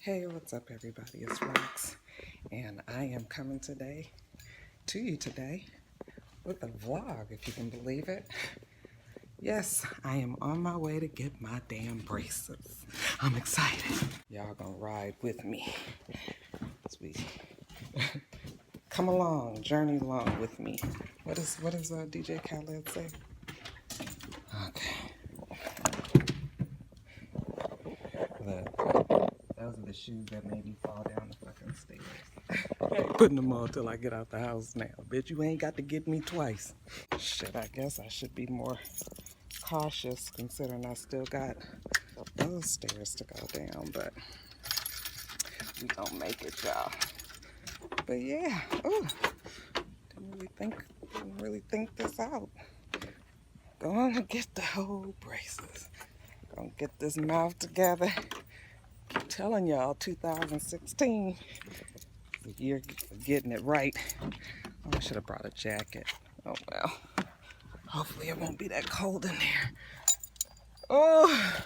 Hey, what's up everybody? It's Rox, and I am coming to you today with a vlog, if you can believe it. Yes, I am on my way to get my damn braces. I'm excited. Y'all gonna ride with me as we come along, journey along with me. What does DJ Khaled say? Okay. Look, those are the shoes that made me fall down the fucking stairs. I ain't putting them on till I get out the house now. Bitch, you ain't got to get me twice. Shit, I guess I should be more cautious considering I still got those stairs to go down, but we gonna make it, y'all. But yeah, ooh, didn't really think this out. Going to get the whole braces. Gonna get this mouth together. Keep telling y'all, 2016 is the year for getting it right. Oh, I should have brought a jacket. Oh well. Hopefully it won't be that cold in there. Oh,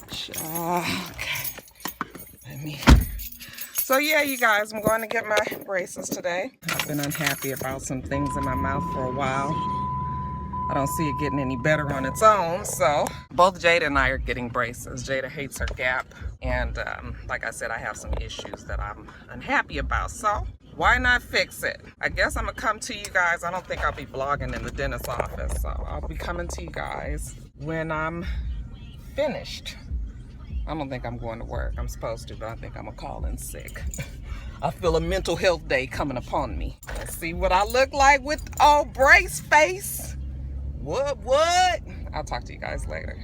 okay. So yeah, you guys, I'm going to get my braces today. I've been unhappy about some things in my mouth for a while. I don't see it getting any better on its own, so both Jada and I are getting braces. Jada hates her gap, and like I said, I have some issues that I'm unhappy about, so why not fix it? I guess I'm gonna come to you guys. I don't think I'll be vlogging in the dentist's office, so I'll be coming to you guys when I'm finished. I don't think I'm going to work. I'm supposed to, but I think I'm gonna call in sick. I feel a mental health day coming upon me. Let's see what I look like with all brace face. What? I'll talk to you guys later.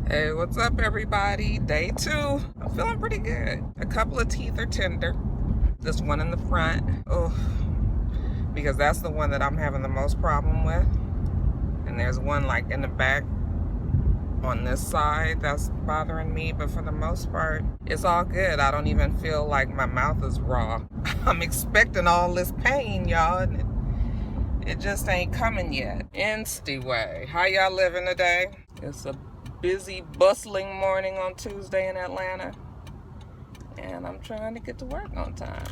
Hey, what's up everybody? Day 2. I'm feeling pretty good. A couple of teeth are tender. This one in the front. Oh, because that's the one that I'm having the most problem with. And there's one like in the back on this side that's bothering me, but for the most part, it's all good. I don't even feel like my mouth is raw. I'm expecting all this pain, y'all, and it just ain't coming yet. Anyway, how y'all living today? It's a busy, bustling morning on Tuesday in Atlanta, and I'm trying to get to work on time.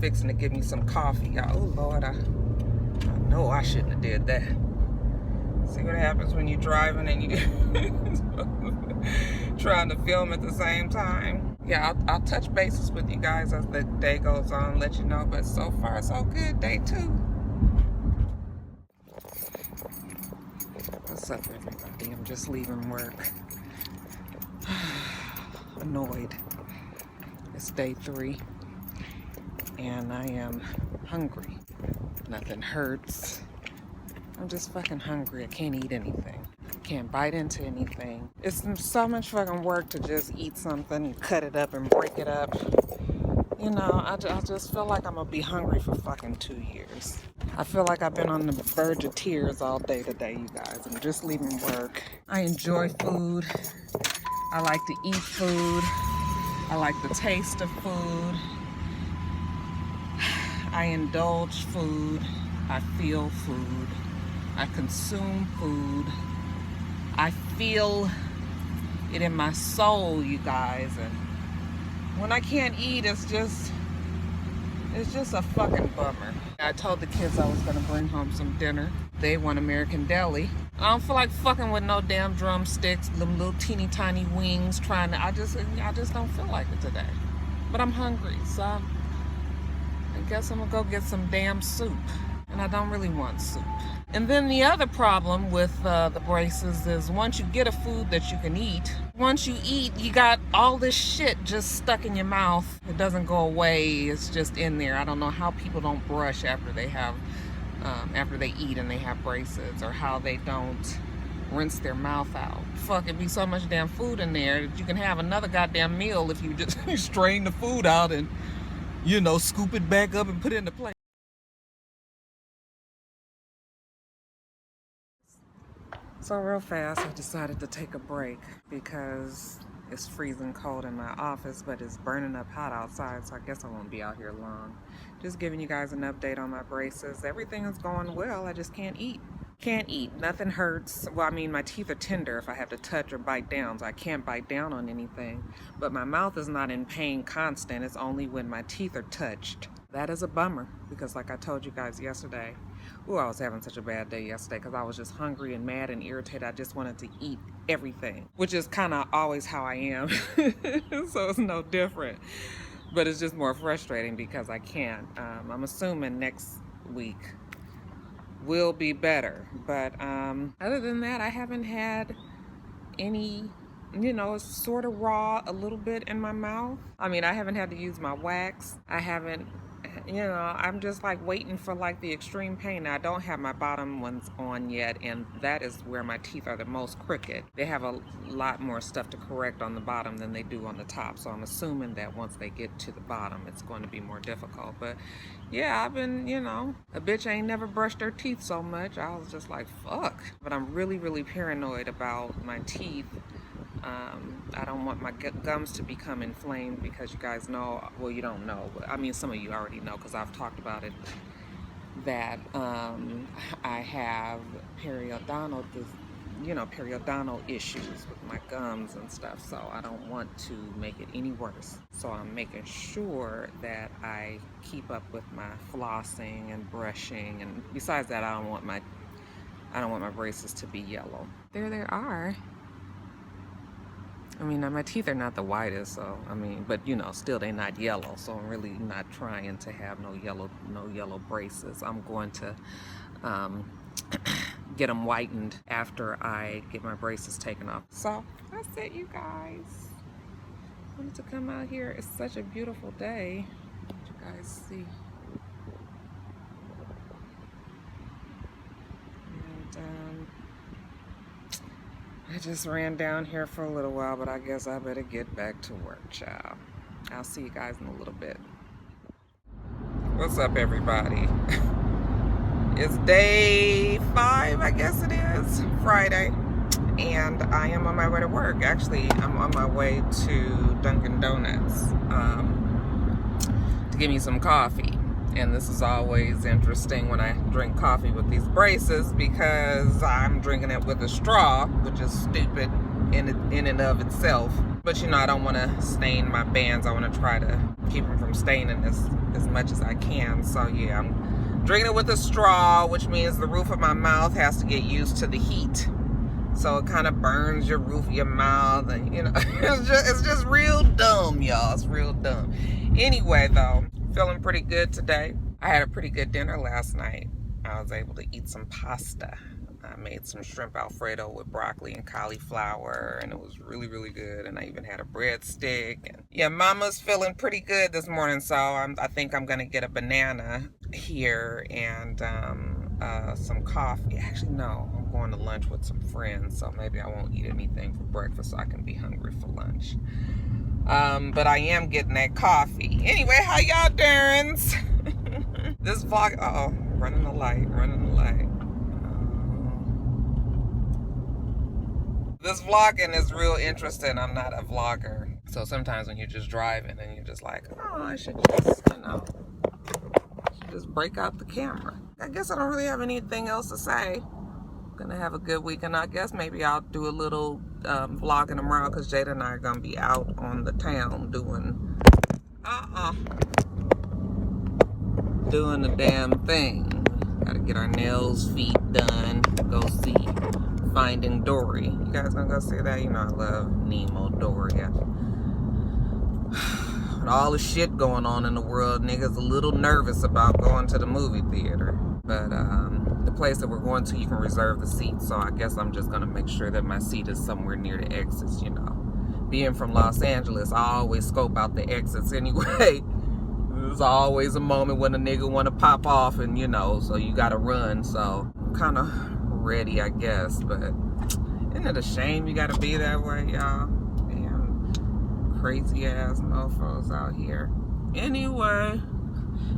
Fixing to give me some coffee, y'all. Oh Lord, I know I shouldn't have did that. See what happens when you're driving and you trying to film at the same time. Yeah, I'll touch bases with you guys as the day goes on, let you know. But so far, so good. Day 2. What's up, everybody? I'm just leaving work. Annoyed. It's day 3, and I am hungry. Nothing hurts. I'm just fucking hungry. I can't eat anything. Can't bite into anything. It's so much fucking work to just eat something and cut it up and break it up. You know, I just feel like I'm gonna be hungry for fucking 2 years. I feel like I've been on the verge of tears all day today, you guys. I'm just leaving work. I enjoy food. I like to eat food. I like the taste of food. I indulge food. I feel food. I consume food. I feel it in my soul, you guys. And when I can't eat, it's just a fucking bummer. I told the kids I was gonna bring home some dinner. They want American Deli. I don't feel like fucking with no damn drumsticks, them little teeny tiny wings I just don't feel like it today. But I'm hungry, so I guess I'm gonna go get some damn soup. And I don't really want soup. And then the other problem with the braces is once you get a food that you can eat, once you eat, you got all this shit just stuck in your mouth. It doesn't go away. It's just in there. I don't know how people don't brush after they eat and they have braces, or how they don't rinse their mouth out. Fuck, it'd be so much damn food in there that you can have another goddamn meal if you just strain the food out and, you know, scoop it back up and put it in the plate. So real fast, I decided to take a break because it's freezing cold in my office, but it's burning up hot outside, so I guess I won't be out here long. Just giving you guys an update on my braces. Everything is going well, I just can't eat. Can't eat, nothing hurts. Well, I mean, my teeth are tender if I have to touch or bite down, so I can't bite down on anything. But my mouth is not in pain constant, it's only when my teeth are touched. That is a bummer, because like I told you guys yesterday, ooh, I was having such a bad day yesterday because I was just hungry and mad and irritated. I just wanted to eat everything, which is kind of always how I am. So it's no different. But it's just more frustrating because I can't. I'm assuming next week will be better. But other than that, I haven't had any, you know, it's sort of raw a little bit in my mouth. I mean, I haven't had to use my wax. I haven't, you know, I'm just like waiting for like the extreme pain. Now, I don't have my bottom ones on yet, and that is where my teeth are the most crooked. They have a lot more stuff to correct on the bottom than they do on the top, so I'm assuming that once they get to the bottom, it's going to be more difficult. But yeah, I've been, you know, a bitch ain't never brushed her teeth so much. I was just like, fuck. But I'm really, really paranoid about my teeth. I don't want my gums to become inflamed because you guys know, well, you don't know, but I mean, some of you already know because I've talked about it, that I have periodontal issues with my gums and stuff, so I don't want to make it any worse. So I'm making sure that I keep up with my flossing and brushing, and besides that, I don't want my braces to be yellow. There they are. I mean, my teeth are not the whitest, so, I mean, but, you know, still they're not yellow, so I'm really not trying to have no yellow braces. I'm going to get them whitened after I get my braces taken off. So, that's it, you guys. I wanted to come out here. It's such a beautiful day. Let you guys see. And, I just ran down here for a little while, but I guess I better get back to work, child. I'll see you guys in a little bit. What's up, everybody? It's day 5, I guess it is, Friday, and I am on my way to work. Actually, I'm on my way to Dunkin' Donuts to get me some coffee. And this is always interesting when I drink coffee with these braces because I'm drinking it with a straw, which is stupid in and of itself. But you know, I don't want to stain my bands. I want to try to keep them from staining as much as I can. So yeah, I'm drinking it with a straw, which means the roof of my mouth has to get used to the heat. So it kind of burns your roof of your mouth, and you know, it's just real dumb, y'all. It's real dumb. Anyway, though, feeling pretty good today. I had a pretty good dinner last night. I was able to eat some pasta. I made some shrimp Alfredo with broccoli and cauliflower, and it was really, really good. And I even had a breadstick. And yeah, Mama's feeling pretty good this morning, so I think I'm gonna get a banana here and some coffee. Actually, no, I'm going to lunch with some friends, so maybe I won't eat anything for breakfast so I can be hungry for lunch. But I am getting that coffee. Anyway, how y'all doing? This vlog, running the light. This vlogging is real interesting. I'm not a vlogger. So sometimes when you're just driving and you're just like, oh, I should just, you know, just break out the camera. I guess I don't really have anything else to say. Gonna have a good weekend, I guess. Maybe I'll do a little vlogging tomorrow because Jada and I are gonna be out on the town doing the damn thing. Gotta get our nails, feet done, go see Finding Dory. You guys gonna go see that? You know I love Nemo, Dory. With all the shit going on in the world, niggas a little nervous about going to the movie theater. But the place that we're going to, you can reserve the seat, so I guess I'm just gonna make sure that my seat is somewhere near the exits, you know. Being from Los Angeles, I always scope out the exits anyway. There's always a moment when a nigga wanna pop off and, you know, so you gotta run, so I'm kinda ready, I guess, but isn't it a shame you gotta be that way, y'all? Damn crazy ass mofos out here. Anyway,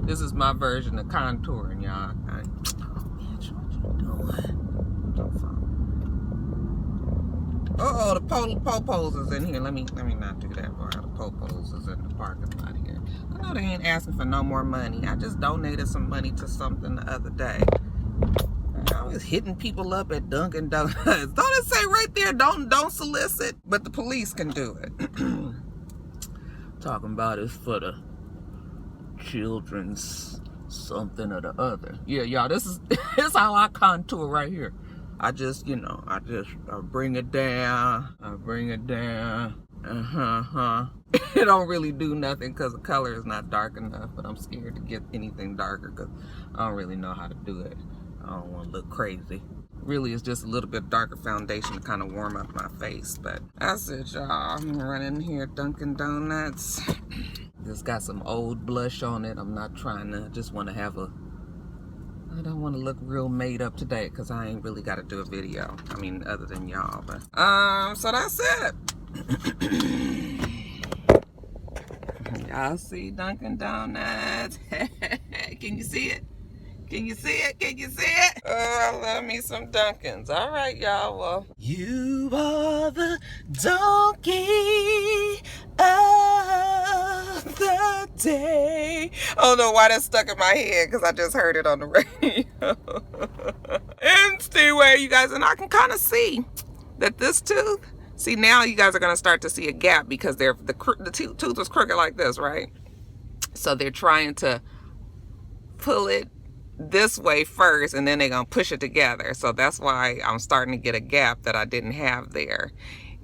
this is my version of contouring, y'all. Bitch, what you doing? Uh-oh, the popos is in here. Let me not do that, boy. The popos is in the parking lot here. I know they ain't asking for no more money. I just donated some money to something the other day. I Just hitting people up at Dunkin' Donuts. Don't it say right there, don't solicit? But the police can do it. Talking about it's for the children's something or the other. Yeah, y'all, this is how I contour right here. I just, I bring it down. It don't really do nothing because the color is not dark enough, but I'm scared to get anything darker because I don't really know how to do it. I don't want to look crazy. Really, it's just a little bit darker foundation to kind of warm up my face, but that's it, y'all. I'm running here at Dunkin' Donuts. It's got some old blush on it. I'm not trying to, just want to have I don't want to look real made up today because I ain't really got to do a video. I mean, other than y'all, but, so that's it. Y'all see Dunkin' Donuts? Can you see it? Can you see it? Can you see it? Oh, I love me some Dunkins. All right, y'all. Well, you are the donkey of the day. I don't know why that's stuck in my head because I just heard it on the radio. Anyway, you guys, and I can kind of see that this tooth. See, now you guys are going to start to see a gap because the tooth was crooked like this, right? So they're trying to pull it this way first, and then they're going to push it together. So that's why I'm starting to get a gap that I didn't have there.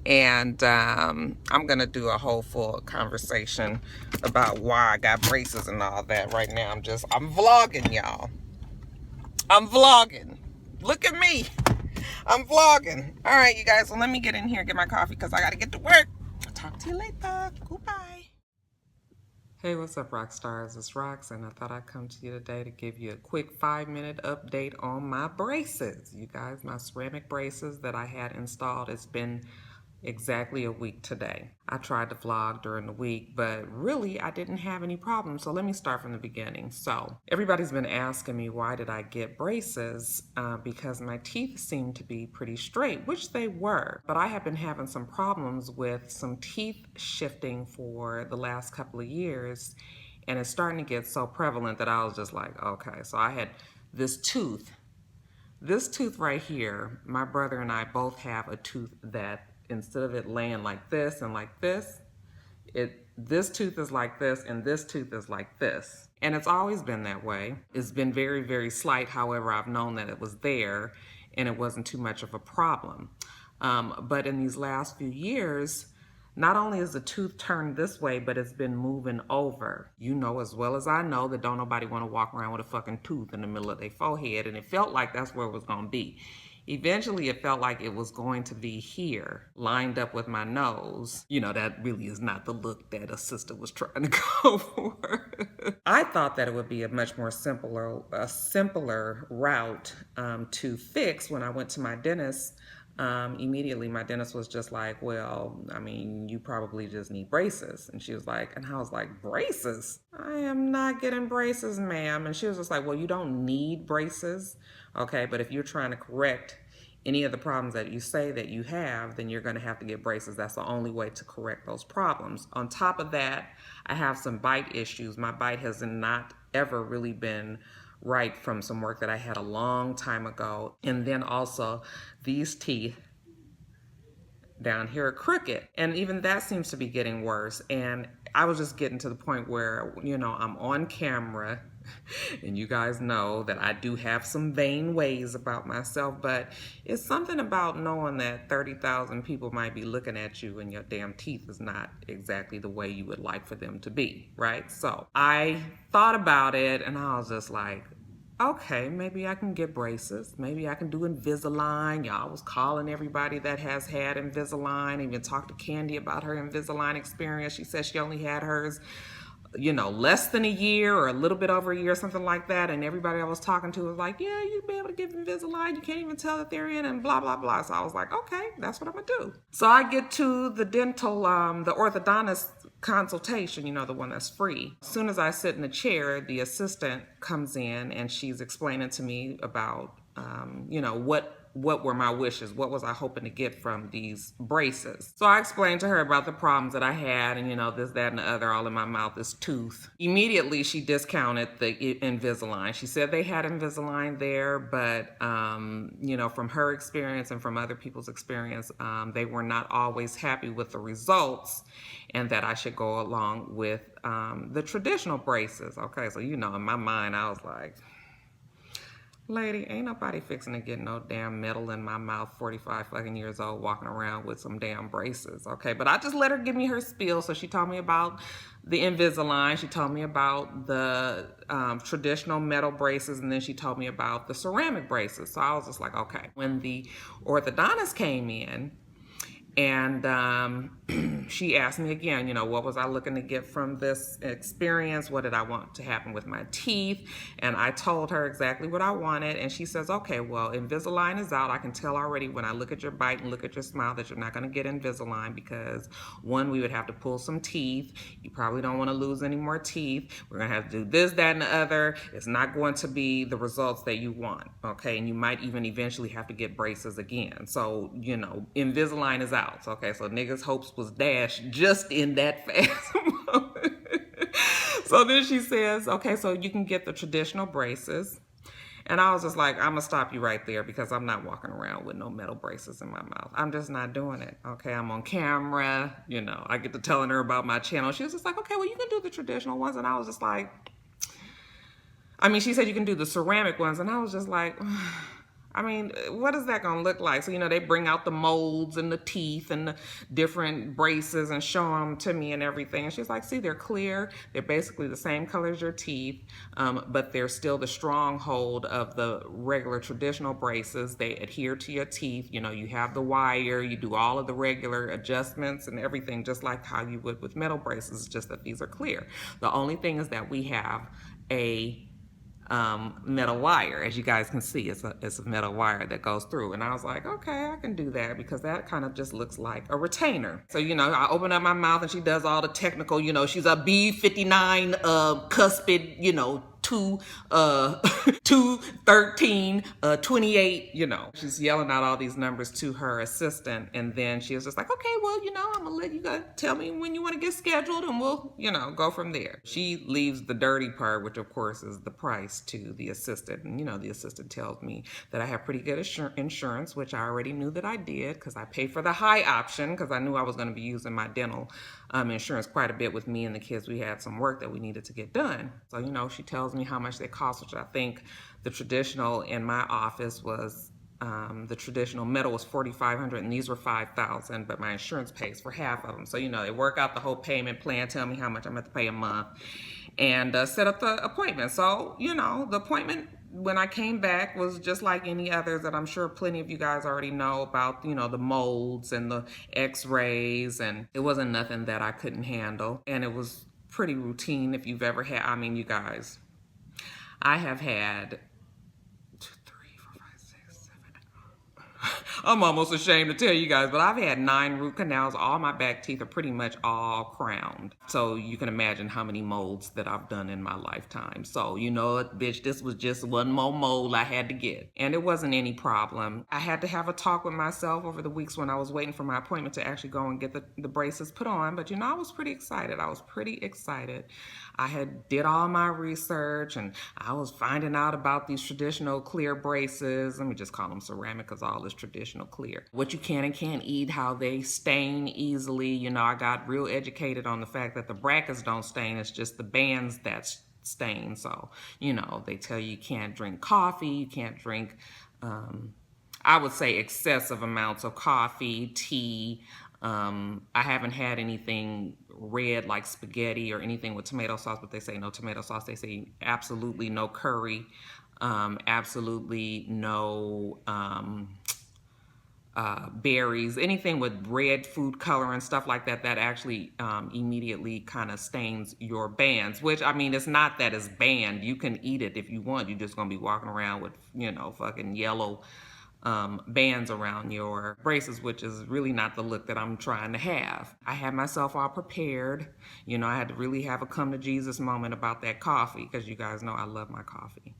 And I'm going to do a whole full conversation about why I got braces and all that. Right now, I'm vlogging, y'all. I'm vlogging. Look at me. I'm vlogging. All right, you guys. Well, let me get in here and get my coffee because I got to get to work. I'll talk to you later. Goodbye. Hey, what's up, Roxstars? It's Rox, and I thought I'd come to you today to give you a quick 5-minute update on my braces. You guys, my ceramic braces that I had installed, it's been exactly a week today. I tried to vlog during the week, but really I didn't have any problems. So let me start from the beginning. So everybody's been asking me why did I get braces because my teeth seem to be pretty straight, which they were, but I have been having some problems with some teeth shifting for the last couple of years, and it's starting to get so prevalent that I was just like, okay. So I had this tooth right here. My brother and I both have a tooth that instead of it laying like this and like this, this tooth is like this and this tooth is like this. And it's always been that way. It's been very, very slight. However, I've known that it was there and it wasn't too much of a problem. But in these last few years, not only is the tooth turned this way, but it's been moving over. You know as well as I know that don't nobody want to walk around with a fucking tooth in the middle of their forehead, and it felt like that's where it was going to be. Eventually, it felt like it was going to be here, lined up with my nose. You know, that really is not the look that a sister was trying to go for. I thought that it would be a much more simpler route to fix when I went to my dentist. Immediately, my dentist was just like, well, I mean, you probably just need braces. And she was like, and I was like, braces? I am not getting braces, ma'am. And she was just like, well, you don't need braces. Okay, but if you're trying to correct any of the problems that you say that you have, then you're going to have to get braces. That's the only way to correct those problems. On top of that, I have some bite issues. My bite has not ever really been right from some work that I had a long time ago. And then also these teeth down here are crooked. And even that seems to be getting worse. And I was just getting to the point where, you know, I'm on camera and you guys know that I do have some vain ways about myself, but it's something about knowing that 30,000 people might be looking at you and your damn teeth is not exactly the way you would like for them to be, right? So I thought about it and I was just like, okay, maybe I can get braces. Maybe I can do Invisalign. Y'all was calling everybody that has had Invisalign. Even talked to Candy about her Invisalign experience. She said she only had hers, you know, less than a year or a little bit over a year, something like that. And everybody I was talking to was like, yeah, you'd be able to get Invisalign. You can't even tell that they're in and blah, blah, blah. So I was like, okay, that's what I'm gonna do. So I get to the dental, the orthodontist consultation, you know, the one that's free. As soon as I sit in the chair, the assistant comes in and she's explaining to me about, you know, what what were my wishes? What was I hoping to get from these braces? So I explained to her about the problems that I had, and this, that, and the other, all in my mouth, this tooth. Immediately, she discounted the Invisalign. She said they had Invisalign there, but from her experience and from other people's experience, they were not always happy with the results, and that I should go along with the traditional braces. Okay, so in my mind, I was like, lady, ain't nobody fixing to get no damn metal in my mouth, 45 fucking years old, walking around with some damn braces, okay? But I just let her give me her spiel. So she told me about the Invisalign. She told me about the traditional metal braces, and then she told me about the ceramic braces. So I was just like, okay. When the orthodontist came in, and she asked me again, what was I looking to get from this experience? What did I want to happen with my teeth? And I told her exactly what I wanted. And she says, okay, well, Invisalign is out. I can tell already when I look at your bite and look at your smile that you're not going to get Invisalign because, one, we would have to pull some teeth. You probably don't want to lose any more teeth. We're going to have to do this, that, and the other. It's not going to be the results that you want, okay? And you might even eventually have to get braces again. So, Invisalign is out. Okay, so niggas' hopes was dashed just in that fast moment. So then she says, okay, so you can get the traditional braces. And I was just like, I'm gonna stop you right there because I'm not walking around with no metal braces in my mouth. I'm just not doing it. Okay, I'm on camera, I get to telling her about my channel. She was just like, okay, well, you can do the traditional ones. And I was just like, she said you can do the ceramic ones. And I was just like, what is that going to look like? So, they bring out the molds and the teeth and the different braces and show them to me and everything. And she's like, see, they're clear. They're basically the same color as your teeth, but they're still the stronghold of the regular traditional braces. They adhere to your teeth. You have the wire. You do all of the regular adjustments and everything just like how you would with metal braces. It's just that these are clear. The only thing is that we have a metal wire. As you guys can see, it's a metal wire that goes through. And I was like, okay, I can do that because that kind of just looks like a retainer. So, I open up my mouth and she does all the technical, she's a B59 cuspid, 213 28, she's yelling out all these numbers to her assistant. And then she was just like, okay, well, I'm gonna let you guys tell me when you want to get scheduled and we'll, go from there. She leaves the dirty part, which of course is the price, to the assistant. And the assistant tells me that I have pretty good insurance, which I already knew that I did because I paid for the high option because I knew I was going to be using my dental insurance quite a bit with me and the kids. We had some work that we needed to get done. So, she tells me how much they cost, which I think the traditional in my office was, the traditional metal was $4,500 and these were $5,000, but my insurance pays for half of them. So, they work out the whole payment plan, tell me how much I'm going to pay a month, and set up the appointment. So, the appointment when I came back was just like any others that I'm sure plenty of you guys already know about, the molds and the x-rays, and it wasn't nothing that I couldn't handle. And it was pretty routine if you've ever had, you guys, I have had I'm almost ashamed to tell you guys, but I've had 9 root canals. All my back teeth are pretty much all crowned. So you can imagine how many molds that I've done in my lifetime. So, bitch, this was just one more mold I had to get. And it wasn't any problem. I had to have a talk with myself over the weeks when I was waiting for my appointment to actually go and get the braces put on. But, I was pretty excited. I had did all my research and I was finding out about these traditional clear braces. Let me just call them ceramic because all is traditional clear. What you can and can't eat, how they stain easily. I got real educated on the fact that the brackets don't stain. It's just the bands that stain. So, they tell you can't drink coffee. You can't drink, I would say, excessive amounts of coffee, tea. I haven't had anything red like spaghetti or anything with tomato sauce, but they say no tomato sauce. They say absolutely no curry, absolutely no berries, anything with red food color and stuff like that, that actually immediately kind of stains your bands, which, it's not that it's banned. You can eat it if you want. You're just going to be walking around with, fucking yellow bands around your braces, which is really not the look that I'm trying to have. I had myself all prepared. I had to really have a come to Jesus moment about that coffee because you guys know I love my coffee.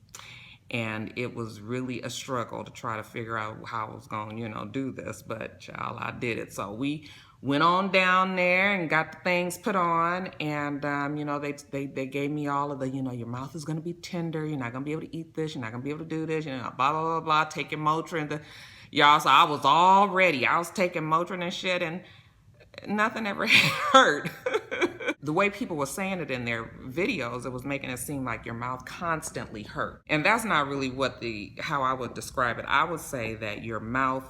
And it was really a struggle to try to figure out how I was going to, do this. But child, I did it. So we went on down there and got the things put on. And, they gave me all of the, your mouth is going to be tender. You're not going to be able to eat this. You're not going to be able to do this. Blah, blah, blah, blah. Taking Motrin. Y'all, so I was all ready. I was taking Motrin and shit, and nothing ever hurt. The way people were saying it in their videos, it was making it seem like your mouth constantly hurt. And that's not really how I would describe it. I would say that your mouth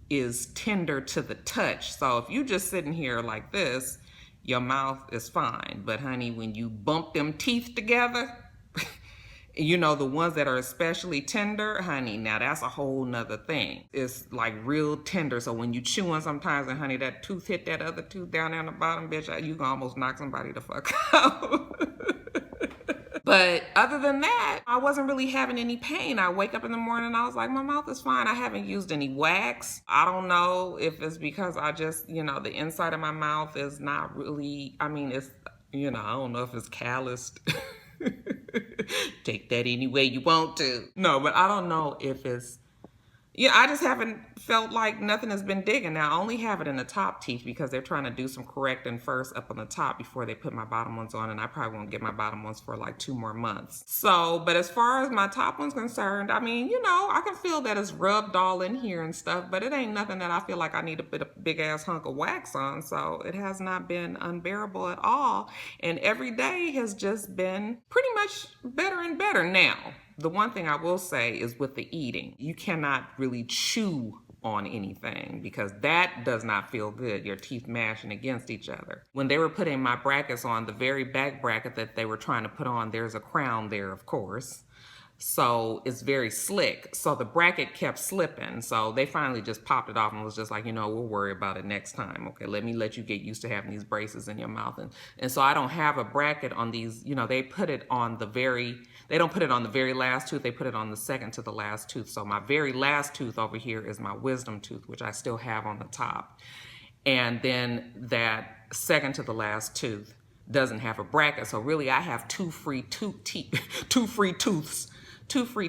is tender to the touch. So if you just sitting here like this, your mouth is fine. But honey, when you bump them teeth together, the ones that are especially tender, honey, now that's a whole nother thing. It's like real tender. So when you chewing sometimes, and honey, that tooth hit that other tooth down there on the bottom, bitch, you can almost knock somebody the fuck out. But other than that, I wasn't really having any pain. I wake up in the morning and I was like, my mouth is fine. I haven't used any wax. I don't know if it's because I just, the inside of my mouth is not really, it's, I don't know if it's calloused. Take that any way you want to. No, but I don't know if it's, I just haven't felt like nothing has been digging. Now, I only have it in the top teeth because they're trying to do some correcting first up on the top before they put my bottom ones on, and I probably won't get my bottom ones for like 2 more months. So, but as far as my top one's concerned, I can feel that it's rubbed all in here and stuff, but it ain't nothing that I feel like I need to put a big ass hunk of wax on. So it has not been unbearable at all. And every day has just been pretty much better and better. Now, the one thing I will say is with the eating, you cannot really chew on anything because that does not feel good, your teeth mashing against each other. When they were putting my brackets on, the very back bracket that they were trying to put on, there's a crown there, of course. So it's very slick. So the bracket kept slipping. So they finally just popped it off and was just like, we'll worry about it next time. Okay, let you get used to having these braces in your mouth. And so I don't have a bracket on these, they put it on they don't put it on the very last tooth. They put it on the second to the last tooth. So my very last tooth over here is my wisdom tooth, which I still have on the top. And then that second to the last tooth doesn't have a bracket. So really I have two free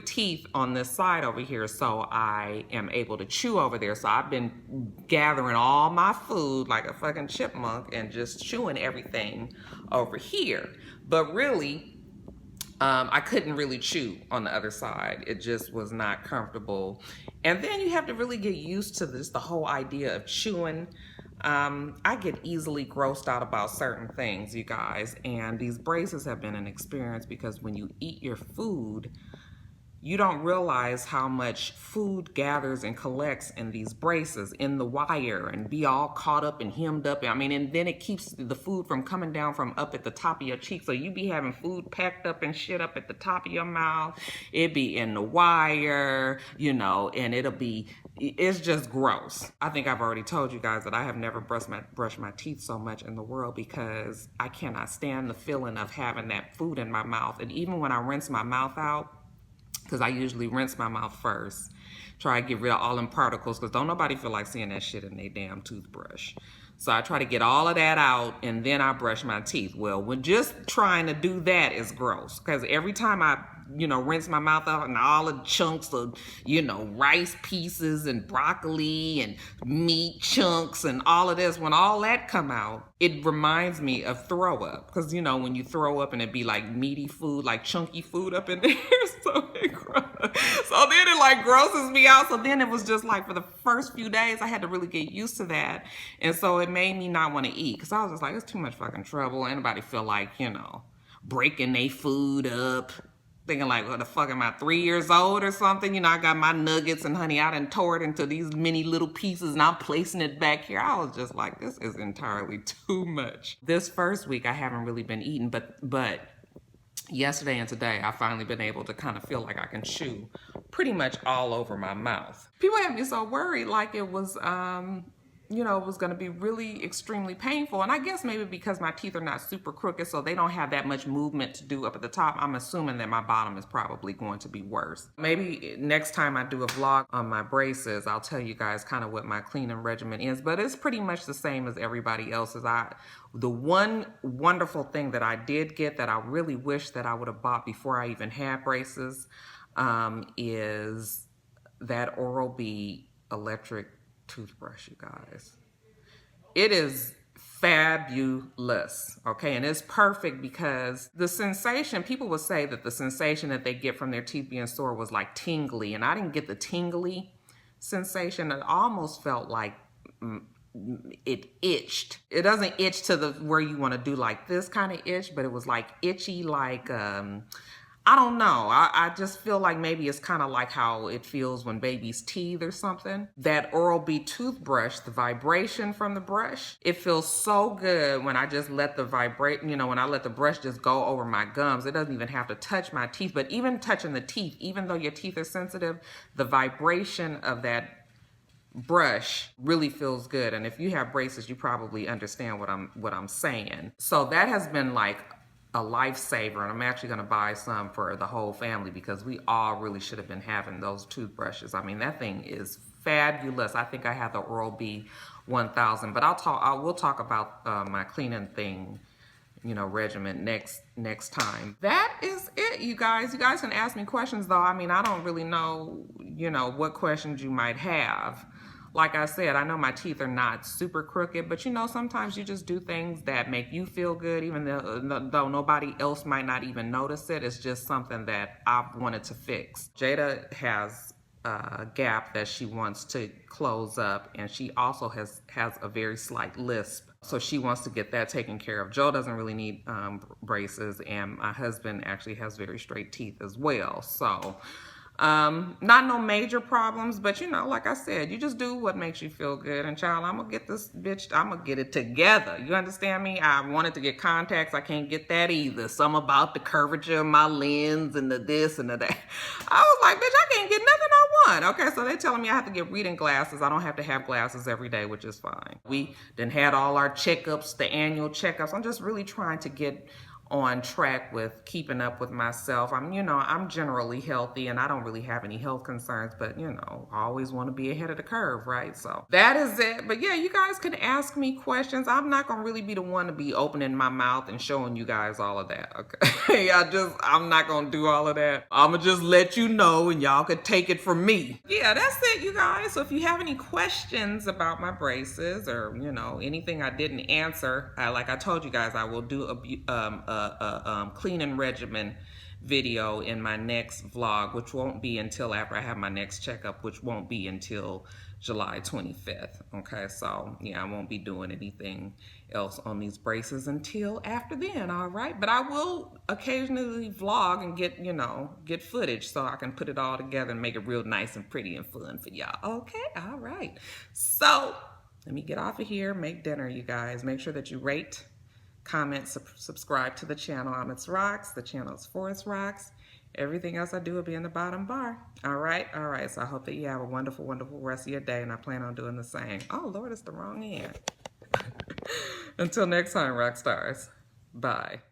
teeth on this side over here, so I am able to chew over there. So I've been gathering all my food like a fucking chipmunk and just chewing everything over here. But really, I couldn't really chew on the other side. It just was not comfortable. And then you have to really get used to the whole idea of chewing. I get easily grossed out about certain things, you guys, and these braces have been an experience because when you eat your food, you don't realize how much food gathers and collects in these braces, in the wire, and be all caught up and hemmed up. And then it keeps the food from coming down from up at the top of your cheek. So you be having food packed up and shit up at the top of your mouth. It be in the wire, and it's just gross. I think I've already told you guys that I have never brushed my teeth so much in the world because I cannot stand the feeling of having that food in my mouth. And even when I rinse my mouth out, because I usually rinse my mouth first, try to get rid of all them particles, because don't nobody feel like seeing that shit in their damn toothbrush. So I try to get all of that out and then I brush my teeth. Well, when just trying to do that is gross, because every time I rinse my mouth out and all the chunks of, rice pieces and broccoli and meat chunks and all of this, when all that come out, it reminds me of throw up. Because, when you throw up and it be like meaty food, like chunky food up in there. So then it grosses me out. So then it was just like for the first few days, I had to really get used to that. And so it made me not want to eat because I was just like, it's too much fucking trouble. Anybody feel like, breaking their food up. Thinking like, what the fuck, am I 3 years old or something? I got my nuggets and honey, I done tore it into these mini little pieces and I'm placing it back here. I was just like, this is entirely too much. This first week, I haven't really been eating, but yesterday and today, I finally been able to kind of feel like I can chew pretty much all over my mouth. People had me so worried like it was, it was going to be really extremely painful. And I guess maybe because my teeth are not super crooked, so they don't have that much movement to do up at the top, I'm assuming that my bottom is probably going to be worse. Maybe next time I do a vlog on my braces, I'll tell you guys kind of what my cleaning regimen is, but it's pretty much the same as everybody else's. The one wonderful thing that I did get that I really wish that I would have bought before I even had braces, is that Oral-B electric toothbrush, you guys. It is fabulous, okay? And it's perfect because the sensation, people would say that the sensation that they get from their teeth being sore was like tingly, and I didn't get the tingly sensation. It almost felt like it itched. It doesn't itch to the where you want to do like this kind of itch, but it was like itchy, like I don't know. I just feel like maybe it's kind of like how it feels when babies teeth or something. That Oral-B toothbrush, the vibration from the brush, it feels so good when I just let the when I let the brush just go over my gums. It doesn't even have to touch my teeth, but even touching the teeth, even though your teeth are sensitive, the vibration of that brush really feels good. And if you have braces, you probably understand what I'm saying. So that has been like a lifesaver, and I'm actually going to buy some for the whole family because we all really should have been having those toothbrushes. I mean, that thing is fabulous. I think I have the Oral-B 1000, but we'll talk about my cleaning thing, regimen next time. That is it, you guys. You guys can ask me questions though. I mean, I don't really know, what questions you might have. Like I said, I know my teeth are not super crooked, but sometimes you just do things that make you feel good, even though nobody else might not even notice it. It's just something that I've wanted to fix. Jada has a gap that she wants to close up, and she also has a very slight lisp. So she wants to get that taken care of. Joe doesn't really need braces, and my husband actually has very straight teeth as well. So not no major problems, but like I said, you just do what makes you feel good. And child, I'm gonna get this bitch, I'm gonna get it together. You understand me? I wanted to get contacts. I can't get that either. Some about the curvature of my lens and the this and the that. I was like, bitch, I can't get nothing I want. Okay, so they're telling me I have to get reading glasses. I don't have to have glasses every day, which is fine. We then had all our checkups, the annual checkups. I'm just really trying to get on track with keeping up with myself. I'm generally healthy and I don't really have any health concerns, but I always want to be ahead of the curve, right? So that is it. But yeah, you guys can ask me questions. I'm not gonna really be the one to be opening my mouth and showing you guys all of that, okay? I'm not gonna do all of that. I'm gonna just let you know and y'all could take it from me. Yeah, that's it, you guys. So if you have any questions about my braces or anything I didn't answer, like I told you guys, I will do a cleaning regimen video in my next vlog, which won't be until after I have my next checkup, which won't be until July 25th. Okay, so yeah, I won't be doing anything else on these braces until after then. All right, but I will occasionally vlog and get footage so I can put it all together and make it real nice and pretty and fun for y'all. Okay, all right. So let me get off of here, make dinner, you guys. Make sure that you rate, comment, subscribe to the channel. I'm itsrox. The channel is for itsrox. Everything else I do will be in the bottom bar. All right. So I hope that you have a wonderful, wonderful rest of your day, and I plan on doing the same. Oh, Lord, it's the wrong end. Until next time, Roxstars. Bye.